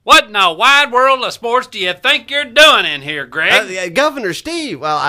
What in the wide world of sports do you think you're doing in here, Greg? Governor Steve, well,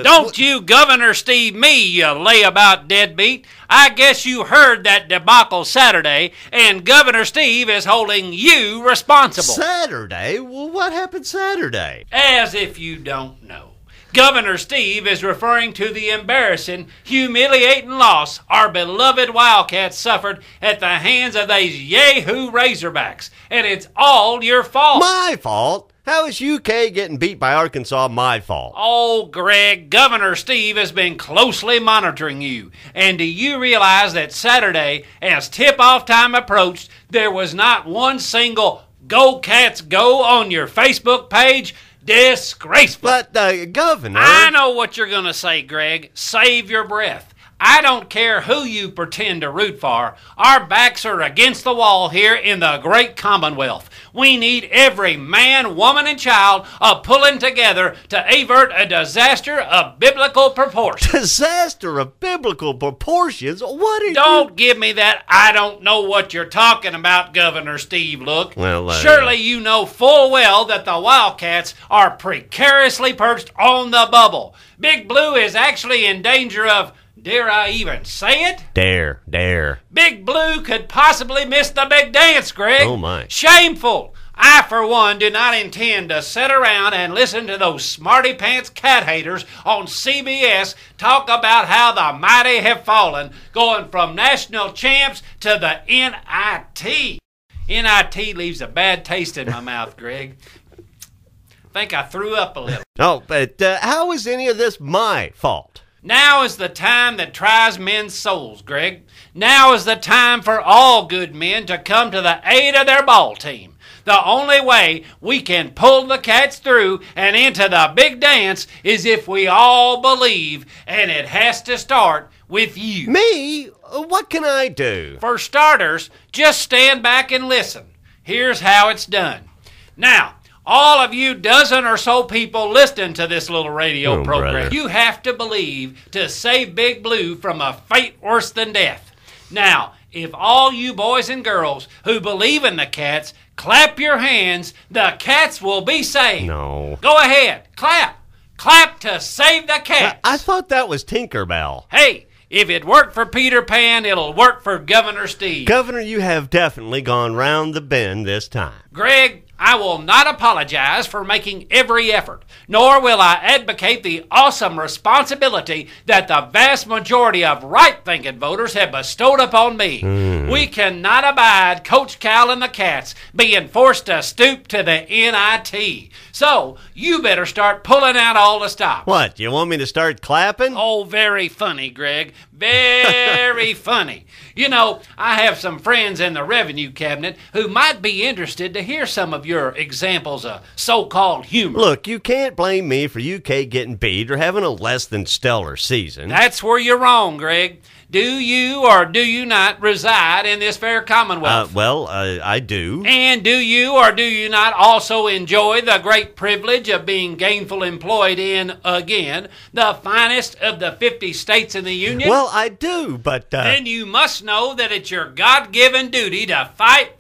Don't you Governor Steve me, you layabout deadbeat. I guess you heard that debacle Saturday, and Governor Steve is holding you responsible. Saturday? Well, what happened Saturday? As if you don't know. Governor Steve is referring to the embarrassing, humiliating loss our beloved Wildcats suffered at the hands of these Yahoo Razorbacks. And it's all your fault. My fault? How is UK getting beat by Arkansas my fault? Oh, Greg, Governor Steve has been closely monitoring you. And do you realize that Saturday, as tip-off time approached, there was not one single Go Cats Go on your Facebook page? Disgraceful. But, Governor... I know what you're going to say, Greg. Save your breath. I don't care who you pretend to root for. Our backs are against the wall here in the great Commonwealth. We need every man, woman, and child pulling together to avert a disaster of biblical proportions. Disaster of biblical proportions? What are you... Don't give me that I don't know what you're talking about, Governor Steve look. Well, surely you know full well that the Wildcats are precariously perched on the bubble. Big Blue is actually in danger of... Dare I even say it? Dare. Big Blue could possibly miss the big dance, Greg. Oh, my. Shameful. I, for one, do not intend to sit around and listen to those smarty-pants cat haters on CBS talk about how the mighty have fallen, going from national champs to the NIT. NIT leaves a bad taste in my mouth, Greg. I think I threw up a little. Oh, but how is any of this my fault? Now is the time that tries men's souls, Greg. Now is the time for all good men to come to the aid of their ball team. The only way we can pull the Cats through and into the big dance is if we all believe, and it has to start with you. Me? What can I do? For starters, just stand back and listen. Here's how it's done. Now, all of you dozen or so people listening to this little radio program, brother. You have to believe to save Big Blue from a fate worse than death. Now, if all you boys and girls who believe in the Cats clap your hands, the Cats will be saved. No. Go ahead, clap. Clap to save the Cats. I thought that was Tinkerbell. Hey, if it worked for Peter Pan, it'll work for Governor Steve. Governor, you have definitely gone round the bend this time. Greg, I will not apologize for making every effort, nor will I advocate the awesome responsibility that the vast majority of right-thinking voters have bestowed upon me. We cannot abide Coach Cal and the Cats being forced to stoop to the NIT. So, you better start pulling out all the stops. What, you want me to start clapping? Oh, very funny, Greg. Very funny. You know, I have some friends in the revenue cabinet who might be interested to hear some of your examples of so-called humor. Look, you can't blame me for UK getting beat or having a less than stellar season. That's where you're wrong, Greg. Do you or do you not reside in this fair Commonwealth? I do. And do you or do you not also enjoy the great privilege of being gainfully employed in, again, the finest of the 50 states in the Union? Well, I do, but... Then you must know that it's your God-given duty to fight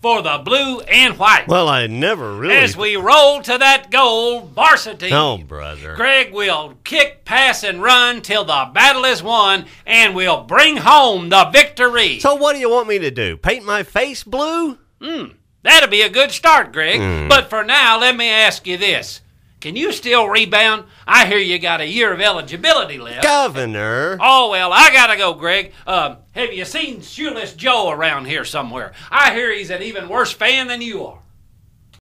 for the blue and white. Well, I never really... As we roll to that goal, varsity. Oh, brother. Greg will kick, pass, and run till the battle is won, and we'll bring home the victory. So what do you want me to do? Paint my face blue? That'll be a good start, Greg. But for now, let me ask you this. Can you still rebound? I hear you got a year of eligibility left. Governor. Oh, well, I gotta go, Greg. Have you seen Shoeless Joe around here somewhere? I hear he's an even worse fan than you are.